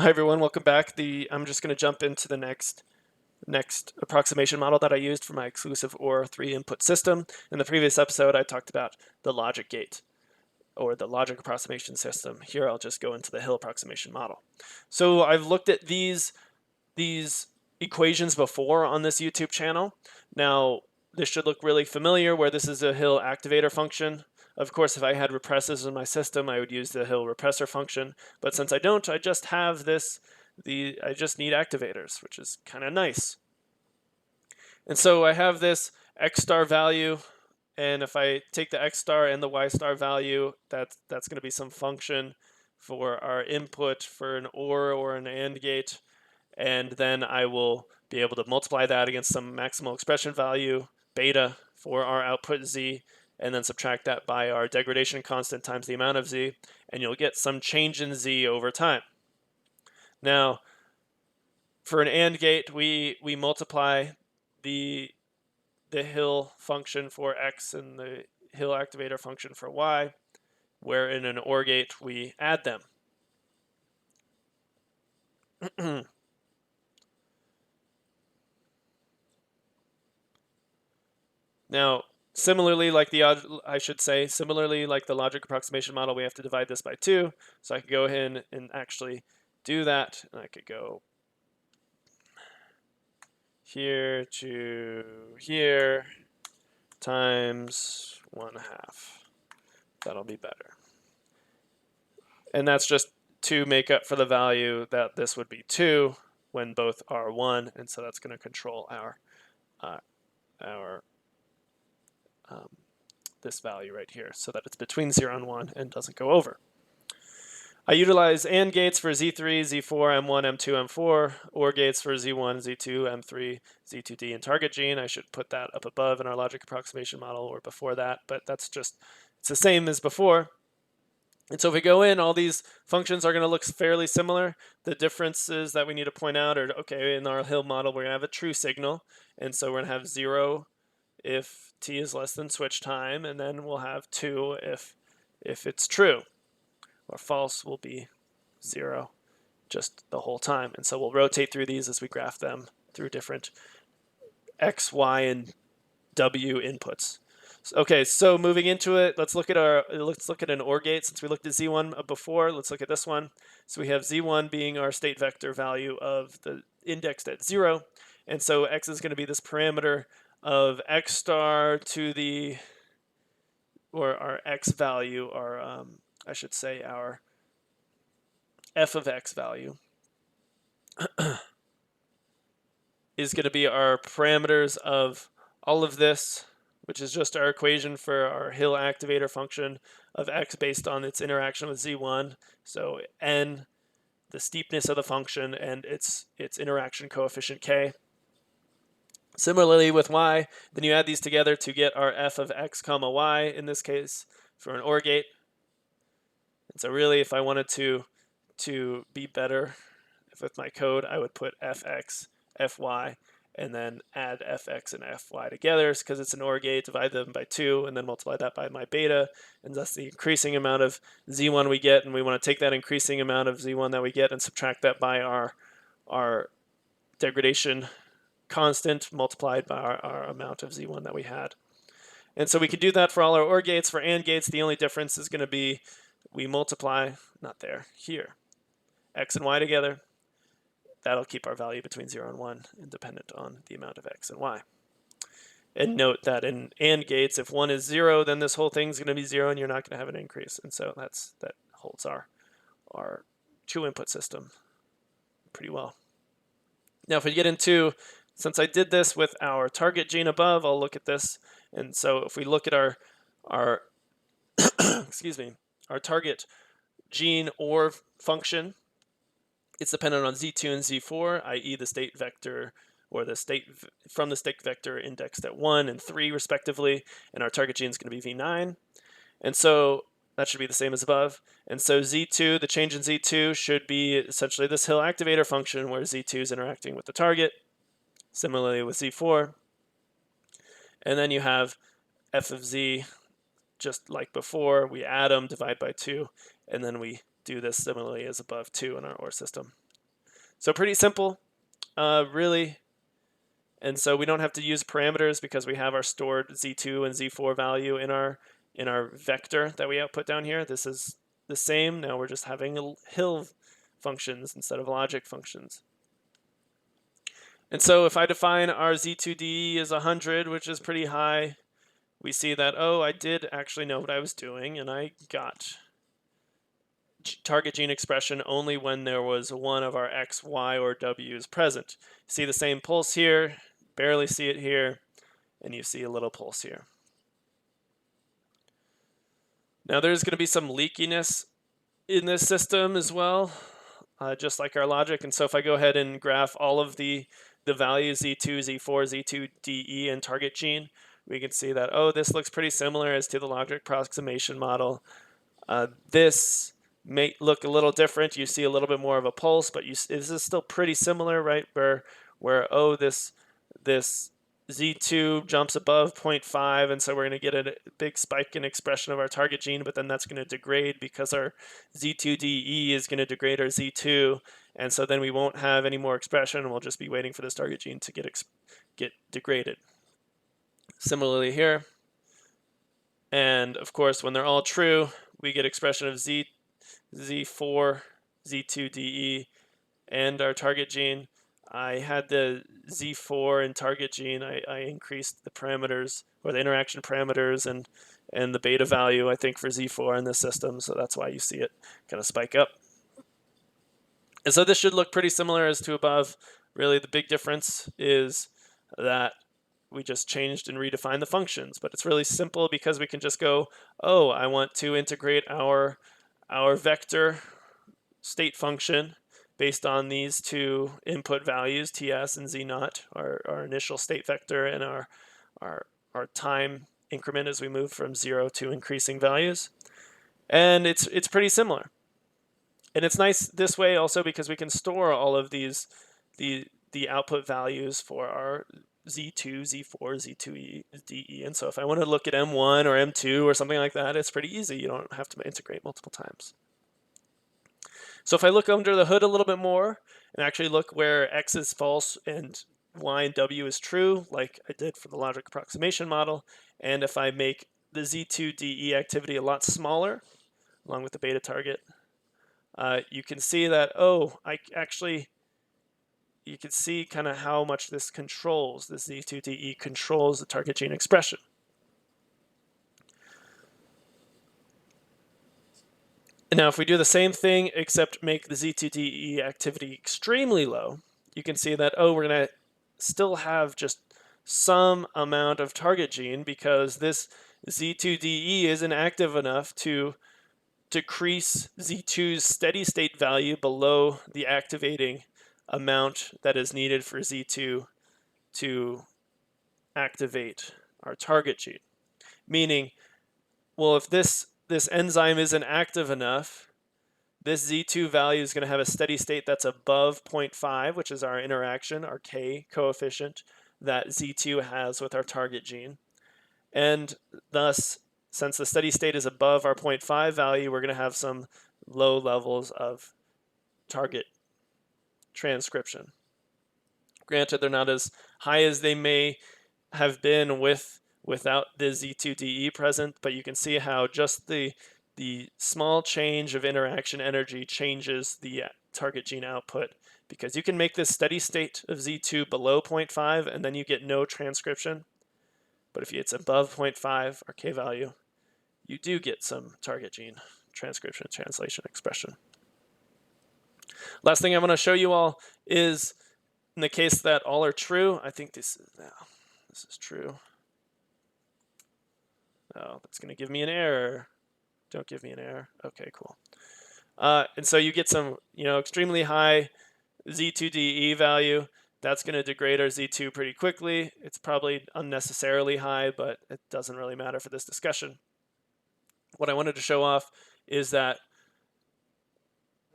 Hi everyone, welcome back. I'm just going to jump into the next approximation model that I used for my exclusive OR 3 input system. In the previous episode, I talked about the logic gate or the logic approximation system. Here I'll just go into the Hill approximation model. So I've looked at these equations before on this YouTube channel. Now this should look really familiar where this is a Hill activator function. Of course, if I had repressors in my system, I would use the Hill repressor function. But since I don't, I just have I just need activators, which is kind of nice. And so I have this X star value, and if I take the X star and the Y star value, that's going to be some function for our input for an or an AND gate. And then I will be able to multiply that against some maximal expression value, beta, for our output Z, and then subtract that by our degradation constant times the amount of Z, and you'll get some change in Z over time. Now, for an AND gate, we multiply the Hill function for X and the Hill activator function for Y, where in an OR gate, we add them. Now, similarly like the logic approximation model, we have to divide this by 2. So I could go ahead and actually do that. And I could go here to here times 1/2. That'll be better. And that's just to make up for the value that this would be 2 when both are 1. And so that's going to control our this value right here so that it's between 0 and 1 and doesn't go over. I utilize AND gates for Z3, Z4, M1, M2, M4, OR gates for Z1, Z2, M3, Z2D, and target gene. I should put that up above in our logic approximation model or before that, but it's the same as before. And so if we go in, all these functions are going to look fairly similar. The differences that we need to point out are, okay, in our Hill model, we're going to have a true signal. And so we're going to have 0 if t is less than switch time, and then we'll have 2 if it's true. Or false will be 0 just the whole time. And so we'll rotate through these as we graph them through different X, Y, and W inputs. Okay, so moving into it, let's look at an OR gate. Since we looked at Z1 before, let's look at this one. So we have Z1 being our state vector value of the indexed at 0. And so X is going to be this parameter of X star to the, or our X value, or I should say our f of X value is going to be our parameters of all of this, which is just our equation for our Hill activator function of X based on its interaction with Z1. So N, the steepness of the function, and its interaction coefficient K. Similarly with Y, then you add these together to get our f of X comma Y, in this case, for an OR gate. And so really, if I wanted to be better with my code, I would put fx, fy, and then add fx and fy together because it's an OR gate, divide them by 2, and then multiply that by my beta, and that's the increasing amount of Z1 we get, and we want to take that increasing amount of Z1 that we get and subtract that by our degradation constant multiplied by our amount of Z1 that we had. And so we could do that for all our OR gates. For AND gates, the only difference is going to be we multiply, not there, here, X and Y together. That'll keep our value between 0 and 1, independent on the amount of X and Y. And note that in AND gates, if 1 is 0, then this whole thing's going to be 0, and you're not going to have an increase. And so that holds our true input system pretty well. Now, if we get into, since I did this with our target gene above, I'll look at this. And so if we look at our excuse me, our target gene OR function, it's dependent on Z2 and Z4, i.e. the state vector, or the state from the state vector indexed at 1 and 3 respectively, and our target gene is going to be V9. And so that should be the same as above. And so Z2, the change in Z2 should be essentially this Hill activator function where Z2 is interacting with the target. Similarly with Z4. And then you have f of Z, just like before, we add them, divide by 2, and then we do this similarly as above 2 in our OR system. So pretty simple, really. And so we don't have to use parameters because we have our stored Z2 and Z4 value in our vector that we output down here. This is the same. Now we're just having hill functions instead of logic functions. And so if I define our Z2DE as 100, which is pretty high, we see that, oh, I did actually know what I was doing, and I got target gene expression only when there was one of our X, Y, or W's present. See the same pulse here, barely see it here, and you see a little pulse here. Now there's going to be some leakiness in this system as well, just like our logic. And so if I go ahead and graph all of the values Z2, Z4, Z2, DE, and target gene, we can see that, oh, this looks pretty similar as to the logic approximation model. This may look a little different. You see a little bit more of a pulse, but this is still pretty similar, right? Where oh, this Z2 jumps above 0.5, and so we're going to get a big spike in expression of our target gene, but then that's going to degrade because our Z2DE is going to degrade our Z2, and so then we won't have any more expression, and we'll just be waiting for this target gene to get degraded. Similarly here, and of course, when they're all true, we get expression of Z4, Z2DE, and our target gene. I had the Z4 and target gene. I increased the parameters, or the interaction parameters, and the beta value, I think, for Z4 in this system, so that's why you see it kind of spike up. And so this should look pretty similar as to above. Really, the big difference is that we just changed and redefined the functions, but it's really simple because we can just go, oh, I want to integrate our vector state function based on these two input values, TS and Z0, our initial state vector and our time increment as we move from 0 to increasing values. And it's pretty similar. And it's nice this way also because we can store all of these, the output values for our Z2, Z4, Z2, DE. And so if I want to look at M1 or M2 or something like that, it's pretty easy. You don't have to integrate multiple times. So if I look under the hood a little bit more and actually look where X is false and Y and W is true, like I did for the logic approximation model, and if I make the Z2DE activity a lot smaller, along with the beta target, you can see that, oh, you can see kind of how much this controls, this Z2DE controls the target gene expression. And now if we do the same thing except make the Z2DE activity extremely low, you can see that, oh, we're going to still have just some amount of target gene because this Z2DE isn't active enough to decrease Z2's steady state value below the activating amount that is needed for Z2 to activate our target gene. Meaning, well, if this enzyme isn't active enough, this Z2 value is going to have a steady state that's above 0.5, which is our interaction, our K coefficient that Z2 has with our target gene. And thus, since the steady state is above our 0.5 value, we're going to have some low levels of target transcription. Granted, they're not as high as they may have been without the Z2DE present, but you can see how just the small change of interaction energy changes the target gene output, because you can make this steady state of Z2 below 0.5 and then you get no transcription. But if it's above 0.5, our K value, you do get some target gene transcription, translation, expression. Last thing I want to show you all is in the case that all are true. I think this is true. Oh, that's going to give me an error. Don't give me an error. Okay, cool. And so you get some, extremely high Z2DE value. That's going to degrade our Z2 pretty quickly. It's probably unnecessarily high, but it doesn't really matter for this discussion. What I wanted to show off is that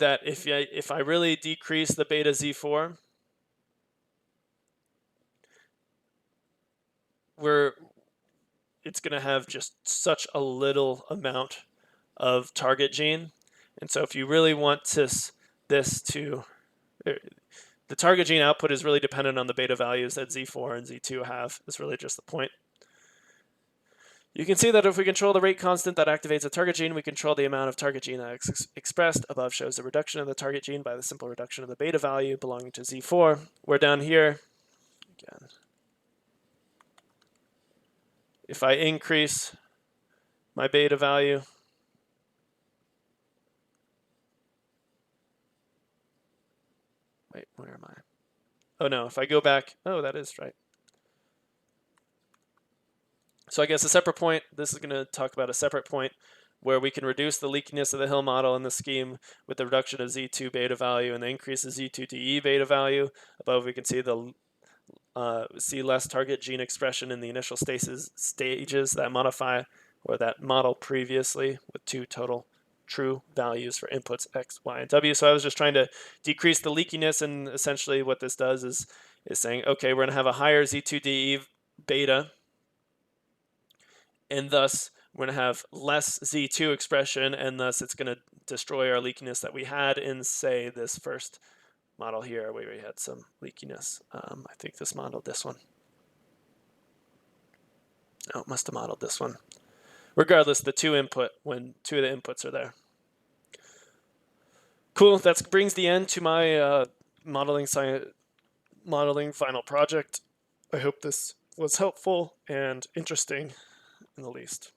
if I really decrease the beta Z4, it's going to have just such a little amount of target gene. And so if you really want this to, The target gene output is really dependent on the beta values that Z4 and Z2 have. That's really just the point. You can see that if we control the rate constant that activates a target gene, we control the amount of target gene that is expressed. Above shows the reduction of the target gene by the simple reduction of the beta value belonging to Z4. Where down here, again, if I increase my beta value, wait, where am I? Oh no, if I go back, oh, that is right. So I guess a separate point, this is going to talk about a separate point where we can reduce the leakiness of the Hill model in the scheme with the reduction of Z2 beta value and the increase of Z2DE beta value. Above we can see the less target gene expression in the initial stages that modify or that model previously with 2 total true values for inputs X, Y, and W. So I was just trying to decrease the leakiness, and essentially what this does is saying, okay, we're going to have a higher Z2DE beta, and thus we're going to have less Z2 expression, and thus it's going to destroy our leakiness that we had in, say, this first model here where we had some leakiness. I think this modeled this one. Oh, it must have modeled this one. Regardless, the 2 input, when 2 of the inputs are there. Cool, that brings the end to my modeling final project. I hope this was helpful and interesting in the least.